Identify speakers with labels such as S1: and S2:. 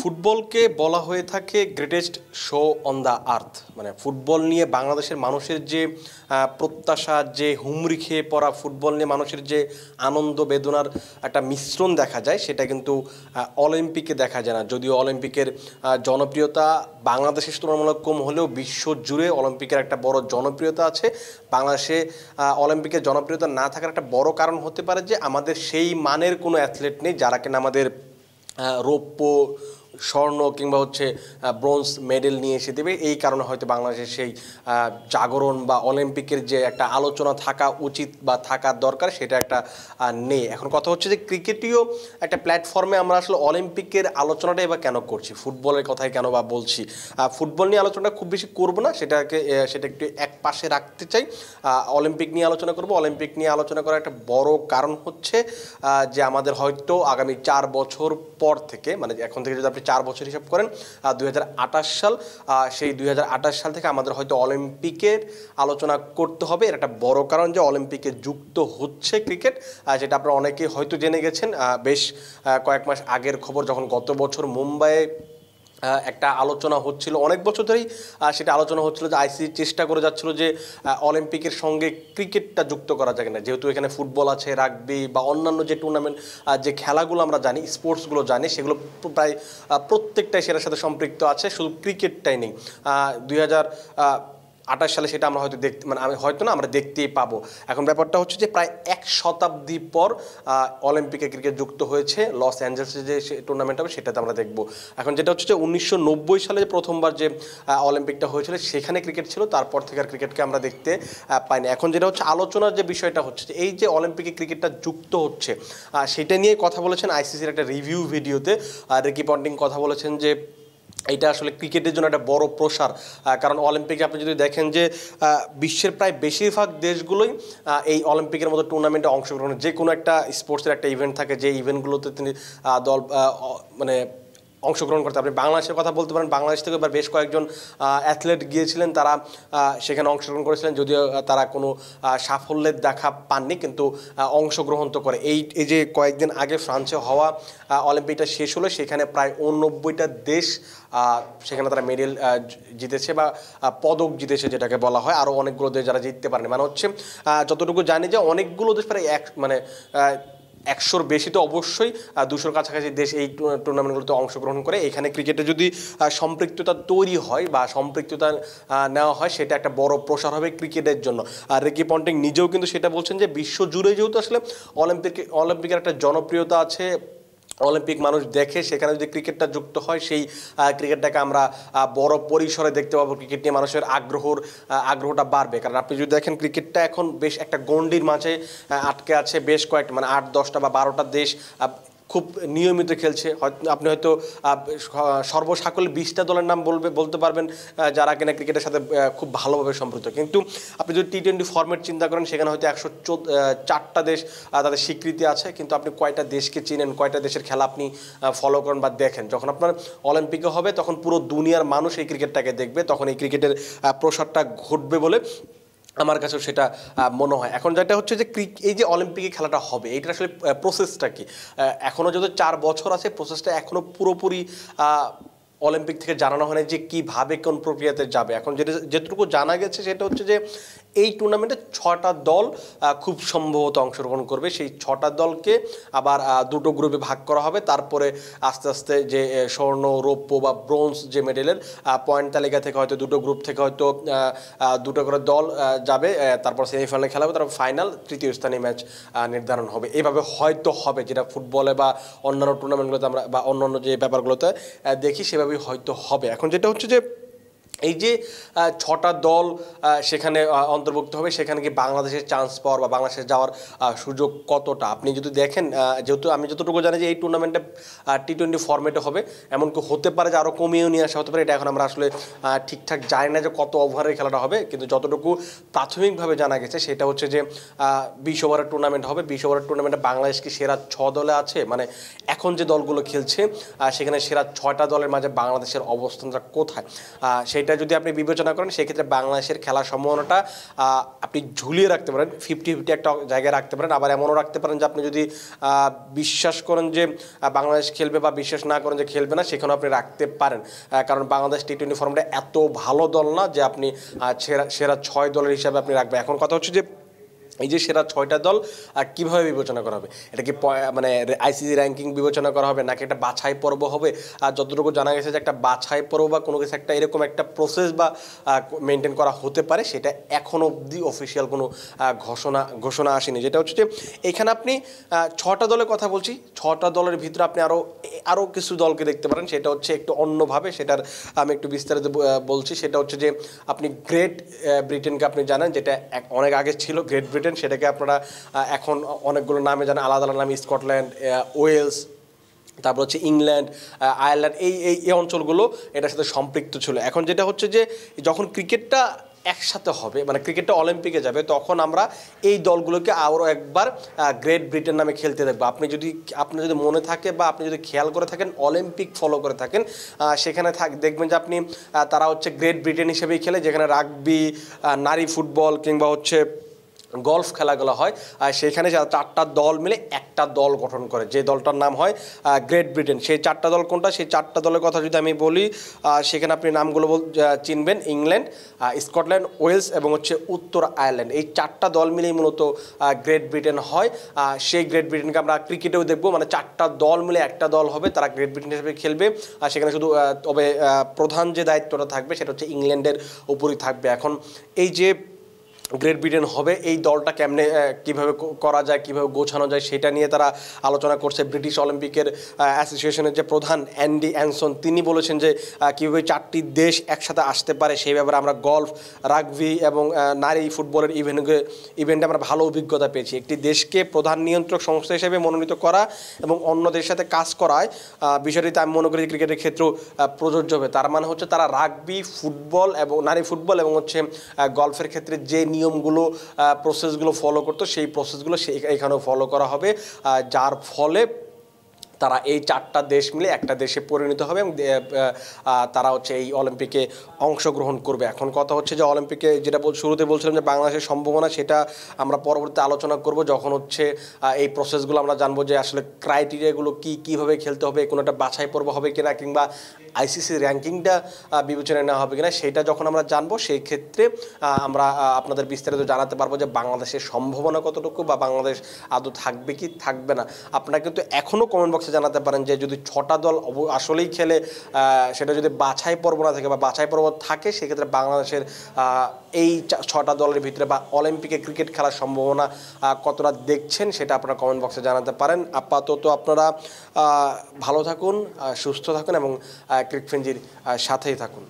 S1: ফুটবলকে বলা হয়ে থাকে greatest show on the earth. মানে ফুটবল নিয়ে বাংলাদেশের মানুষের যে প্রত্যাশা, যে হুমড়ি খেয়ে পড়া, ফুটবল নিয়ে মানুষের যে আনন্দ বেদনার একটা মিশ্রণ দেখা যায়, সেটা কিন্তু অলিম্পিকে দেখা যায় না। যদিও অলিম্পিকের জনপ্রিয়তা বাংলাদেশের তুলনামূলক কম হলেও বিশ্ব জুড়ে অলিম্পিকের একটা বড় জনপ্রিয়তা আছে। বাংলাদেশে অলিম্পিকের জনপ্রিয়তা না থাকার একটা বড় কারণ হতে পারে যে আমাদের সেই মানের কোনো অ্যাথলেট নেই যারা কিনা আমাদের রৌপ্য, স্বর্ণ কিংবা ব্রোঞ্জ মেডেল নিয়ে এসে দেবে। এই কারণে হয়তো বাংলাদেশের সেই জাগরণ বা অলিম্পিকের যে একটা আলোচনা থাকা উচিত বা থাকার দরকার, সেটা একটা নেই। এখন কথা হচ্ছে যে ক্রিকেটীয় একটা প্ল্যাটফর্মে আমরা আসলে অলিম্পিকের আলোচনাটাই বা কেন করছি, ফুটবলের কথাই কেন বা বলছি। ফুটবল নিয়ে আলোচনাটা খুব বেশি করবো না, সেটা একটু এক পাশে রাখতে চাই। অলিম্পিক নিয়ে আলোচনা করব। অলিম্পিক নিয়ে আলোচনা করার একটা বড় কারণ হচ্ছে যে আমাদের হয়তো আগামী 4 বছর পর থেকে, মানে এখন থেকে যদি আপনি 4 বছর হিসাব করেন, 2028 সাল, সেই 2028 সাল থেকে আমাদের হয়তো অলিম্পিকের আলোচনা করতে হবে। এর একটা বড় কারণ যে অলিম্পিকে যুক্ত হচ্ছে ক্রিকেট, যেটা আপনারা অনেকেই হয়তো জেনে গেছেন। বেশ কয়েক মাস আগের খবর, যখন গত বছর মুম্বাইয়ে একটা আলোচনা হচ্ছিল, অনেক বছর ধরেই সেটা আলোচনা হচ্ছিল যে আইসিসি চেষ্টা করে যাচ্ছিল যে অলিম্পিকের সঙ্গে ক্রিকেটটা যুক্ত করা যায় কিনা, যেহেতু এখানে ফুটবল আছে, রাগবি বা অন্যান্য যে টুর্নামেন্ট, যে খেলাগুলো আমরা জানি, স্পোর্টসগুলো জানি, সেগুলো প্রায় প্রত্যেকটাই সেটার সাথে সম্পৃক্ত আছে, শুধু ক্রিকেটটাই নেই। 2028 সালে সেটা আমরা হয়তো আমরা দেখতেই পাবো। এখন ব্যাপারটা হচ্ছে যে প্রায় 1 শতাব্দী পর অলিম্পিকে ক্রিকেট যুক্ত হয়েছে। লস অ্যাঞ্জেলেসে যে টুর্নামেন্ট হবে সেটাতে আমরা দেখব। এখন যেটা হচ্ছে যে 1990 সালে প্রথমবার যে অলিম্পিকটা হয়েছিল সেখানে ক্রিকেট ছিল, তারপর থেকে আর ক্রিকেটকে আমরা দেখতে পাইনি। এখন যেটা হচ্ছে আলোচনার যে বিষয়টা হচ্ছে যে এই যে অলিম্পিকে ক্রিকেটটা যুক্ত হচ্ছে, সেটা নিয়ে কথা বলেছেন আইসিসির একটা রিভিউ ভিডিওতে। রিকি পন্টিং কথা বলেছেন যে এটা আসলে ক্রিকেটের জন্য একটা বড় প্রসার। কারণ অলিম্পিকে আপনি যদি দেখেন যে বিশ্বের প্রায় বেশিরভাগ দেশগুলোই এই অলিম্পিকের মতো টুর্নামেন্টে অংশগ্রহণ, যে কোনো একটা স্পোর্টসের একটা ইভেন্ট থাকে, যে ইভেন্টগুলোতে তিনি দল মানে অংশগ্রহণ করতে। আপনি বাংলাদেশের কথা বলতে পারেন, বাংলাদেশ থেকে এবার বেশ কয়েকজন অ্যাথলেট গিয়েছিলেন, তারা সেখানে অংশগ্রহণ করেছিলেন, যদিও তারা কোনো সাফল্যের দেখা পাননি, কিন্তু অংশগ্রহণ তো করে। এই যে কয়েকদিন আগে ফ্রান্সে হওয়া অলিম্পিকটা শেষ হলো, সেখানে প্রায় 89টা দেশ সেখানে তারা মেডেল জিতেছে বা পদক জিতেছে যেটাকে বলা হয়। আরও অনেকগুলো দেশ যারা জিততে পারেনি, মানে হচ্ছে যতটুকু জানি যে অনেকগুলো দেশ প্রায় 100-র বেশি তো অবশ্যই, 200-র কাছাকাছি দেশ এই টুর্নামেন্টগুলোতে অংশগ্রহণ করে। এখানে ক্রিকেটে যদি সম্পৃক্ততা তৈরি হয় বা সম্পৃক্ততা নেওয়া হয়, সেটা একটা বড় প্রসার হবে ক্রিকেটের জন্য। আর রিকি পন্টিং নিজেও কিন্তু সেটা বলছেন যে বিশ্ব জুড়ে যেহেতু আসলে অলিম্পিকের একটা জনপ্রিয়তা আছে, অলিম্পিক মানুষ দেখে, সেখানে যদি ক্রিকেটটা যুক্ত হয়, সেই ক্রিকেটটাকে আমরা বড় পরিসরে দেখতে পাবো। ক্রিকেট নিয়ে মানুষের আগ্রহটা বাড়বে। কারণ আপনি যদি দেখেন ক্রিকেটটা এখন বেশ একটা গণ্ডির মাঝে আটকে আছে। বেশ কয়েকটা, মানে 8-10টা বা 12টা দেশ খুব নিয়মিত খেলছে। আপনি হয়তো সর্বসাকল্যে 20টা দলের নাম বলতে পারবেন যারা কিনা ক্রিকেটের সাথে খুব ভালোভাবে সম্পৃক্ত। কিন্তু আপনি যদি টি-20 ফরম্যাট চিন্তা করেন, সেখানে হয়তো 104টা দেশ তাদের স্বীকৃতি আছে, কিন্তু আপনি কয়টা দেশকে চিনেন, কয়টা দেশের খেলা আপনি ফলো করেন বা দেখেন? যখন আপনার অলিম্পিকে হবে, তখন পুরো দুনিয়ার মানুষ এই ক্রিকেটটাকে দেখবে, তখন এই ক্রিকেটের প্রসারটা ঘটবে বলে আমার কাছেও সেটা মনে হয়। এখন যেটা হচ্ছে যে এই যে অলিম্পিকে খেলাটা হবে, এইটার আসলে প্রসেসটা কি? এখনও যেহেতু 4 বছর আছে, প্রসেসটা এখনও পুরোপুরি অলিম্পিক থেকে জানানো হয় না যে কীভাবে কোন প্রক্রিয়াতে যাবে। এখন যেটুকু জানা গেছে সেটা হচ্ছে যে এই টুর্নামেন্টে 6টা দল খুব সম্ভবত অংশগ্রহণ করবে। সেই 6টা দলকে আবার 2টো গ্রুপে ভাগ করা হবে। তারপরে আস্তে আস্তে যে স্বর্ণ, রৌপ্য বা ব্রোঞ্জ যে মেডেলের পয়েন্ট তালিকা থেকে হয়তো 2টো গ্রুপ থেকে হয়তো 2টো করে দল যাবে, তারপর সেমিফাইনালে খেলা হবে, তারপর ফাইনাল, তৃতীয় স্থানীয় ম্যাচ নির্ধারণ হবে। এইভাবে হয়তো হবে, যেটা ফুটবলে বা অন্যান্য টুর্নামেন্টগুলোতে আমরা বা অন্যান্য যে ব্যাপারগুলোতে দেখি, সেভাবেই হয়তো হবে। এখন যেটা হচ্ছে যে এই যে 6টা দল সেখানে অন্তর্ভুক্ত হবে, সেখানে কি বাংলাদেশের চান্স পাওয়ার বা বাংলাদেশে যাওয়ার সুযোগ কতটা? আপনি যদি দেখেন, যেহেতু আমি যতটুকু জানি যে এই টুর্নামেন্টে টি-20 ফরম্যাটে হবে, এমনকি হতে পারে যে আরও কমিয়েও নিয়ে আসা হতে পারে। এটা এখন আমরা আসলে ঠিকঠাক জানি না যে কত ওভারের খেলাটা হবে, কিন্তু যতটুকু প্রাথমিকভাবে জানা গেছে সেটা হচ্ছে যে 20 ওভারের টুর্নামেন্ট হবে। 20 ওভারের টুর্নামেন্টে বাংলাদেশ কি সেরা 6 দলে আছে? মানে এখন যে দলগুলো খেলছে সেখানে সেরা 6টা দলের মাঝে বাংলাদেশের অবস্থানটা কোথায়, সেটা সেটা যদি আপনি বিবেচনা করেন সেক্ষেত্রে বাংলাদেশের খেলার সম্ভাবনাটা আপনি ঝুলিয়ে রাখতে পারেন, 50-50 একটা জায়গায় রাখতে পারেন। আবার এমনও রাখতে পারেন যে আপনি যদি বিশ্বাস করেন যে বাংলাদেশ খেলবে বা বিশ্বাস না করেন যে খেলবে না, সেখানেও আপনি রাখতে পারেন। কারণ বাংলাদেশ টি-20 ফর্মটা এত ভালো দল না যে আপনি সেরা 6 দলের হিসাবে আপনি রাখবেন। এখন কথা হচ্ছে যে এই যে সেরা 6টা দল কীভাবে বিবেচনা করা হবে, এটা কি মানে আইসিসি র্যাঙ্কিং বিবেচনা করা হবে নাকি একটা বাছাই পর্ব হবে? আর যতটুকু জানা গেছে যে একটা বাছাই পর্ব বা কোনো কিছু একটা এরকম একটা প্রসেস বা মেনটেন করা হতে পারে, সেটা এখন অবধি অফিসিয়াল কোনো ঘোষণা আসেনি। যেটা হচ্ছে যে এখানে আপনি 6টা দলের কথা বলছি, 6টা দলের ভিতরে আপনি আরও কিছু দলকে দেখতে পারেন। সেটা হচ্ছে একটু অন্যভাবে, সেটার আমি একটু বিস্তারিত বলছি। সেটা হচ্ছে যে আপনি গ্রেট ব্রিটেনকে আপনি জানেন, যেটা অনেক আগে ছিল গ্রেট ব্রিটেন, সেটাকে আপনারা এখন অনেকগুলো নামে জানেন, আলাদা আলাদা নামে, স্কটল্যান্ড, ওয়েলস, তারপর হচ্ছে ইংল্যান্ড, আয়ারল্যান্ড, এই অঞ্চলগুলো এটার সাথে সম্পৃক্ত ছিল। এখন যেটা হচ্ছে যে যখন ক্রিকেটটা একসাথে হবে, মানে ক্রিকেটটা অলিম্পিকে যাবে, তখন আমরা এই দলগুলোকে আরও একবার গ্রেট ব্রিটেন নামে খেলতে দেখবো। আপনার যদি মনে থাকে বা আপনি যদি খেয়াল করে থাকেন, অলিম্পিক ফলো করে থাকেন, সেখানে দেখবেন যে আপনি তারা হচ্ছে গ্রেট ব্রিটেন হিসেবেই খেলে, যেখানে রাগবি, নারী ফুটবল কিংবা হচ্ছে গলফ খেলাগুলো হয়। সেখানে 4টা দল মিলে একটা দল গঠন করে, যে দলটার নাম হয় গ্রেট ব্রিটেন। সেই 4টা দল কোনটা? সেই 4টা দলের কথা যদি আমি বলি, সেখানে আপনি নামগুলো চিনবেন, ইংল্যান্ড, স্কটল্যান্ড, ওয়েলস এবং হচ্ছে উত্তর আয়ারল্যান্ড। এই 4টা দল মিলেই মূলত গ্রেট ব্রিটেন হয়। সেই গ্রেট ব্রিটেনকে আমরা ক্রিকেটেও দেখবো, মানে 4টা দল মিলে একটা দল হবে, তারা গ্রেট ব্রিটেন হিসেবে খেলবে। আর সেখানে শুধু তবে প্রধান যে দায়িত্বটা থাকবে সেটা হচ্ছে ইংল্যান্ডের উপরই থাকবে। এখন এই যে গ্রেট ব্রিটেন হবে, এই দলটা কীভাবে করা যায়, কীভাবে গোছানো যায়, সেটা নিয়ে তারা আলোচনা করছে। ব্রিটিশ অলিম্পিকের অ্যাসোসিয়েশনের যে প্রধান অ্যান্ডি অ্যানসন, তিনি বলেছেন যে কীভাবে 4টি দেশ একসাথে আসতে পারে সেই ব্যাপারে আমরা গলফ, রাগবি এবং নারী ফুটবলের ইভেন্টে আমরা ভালো অভিজ্ঞতা পেয়েছি। একটি দেশকে প্রধান নিয়ন্ত্রক সংস্থা হিসেবে মনোনীত করা এবং অন্য দেশের সাথে কাজ করায় বিষয়টিতে আমি মনে করি ক্রিকেটের ক্ষেত্রেও প্রযোজ্য হবে। তার মানে হচ্ছে তারা রাগবি, ফুটবল এবং নারী ফুটবল এবং হচ্ছে গলফের ক্ষেত্রে যে নিয়মগুলো, প্রসেসগুলো ফলো করতো, সেই প্রসেসগুলো এখানেও ফলো করা হবে, যার ফলে তারা এই 4টা দেশ মিলে একটা দেশে পরিণত হবে এবং তারা হচ্ছে এই অলিম্পিকে অংশগ্রহণ করবে। এখন কথা হচ্ছে যে অলিম্পিকে যেটা শুরুতে বলছিলাম যে বাংলাদেশের সম্ভাবনা, সেটা আমরা পরবর্তীতে আলোচনা করব, যখন হচ্ছে এই প্রসেসগুলো আমরা জানবো যে আসলে ক্রাইটেরিয়াগুলো কীভাবে খেলতে হবে, কোনো একটা বাছাই পর্ব হবে কিনা, কিংবা আইসিসি র্যাঙ্কিংটা বিবেচনায় নেওয়া হবে কিনা, সেটা যখন আমরা জানবো, সেই ক্ষেত্রে আমরা আপনাদের বিস্তারিত জানাতে পারবো যে বাংলাদেশের সম্ভাবনা কতটুকু বা বাংলাদেশ আদৌ থাকবে কি থাকবে না। আপনারা কিন্তু এখনও কমেন্ট বক্সে জানাতে পারেন যে যদি 6টা দল আসলেই খেলে, সেটা যদি বাছাই পর্ব না থাকে বা বাছাই পর্ব থাকে, সেক্ষেত্রে বাংলাদেশের এই 6টা দলের ভিতরে বা অলিম্পিকে ক্রিকেট খেলার সম্ভাবনা কতটা দেখছেন, সেটা আপনারা কমেন্ট বক্সে জানাতে পারেন। আপাতত আপনারা ভালো থাকুন, সুস্থ থাকুন এবং ক্রিকফ্রেঞ্জির সাথেই থাকুন।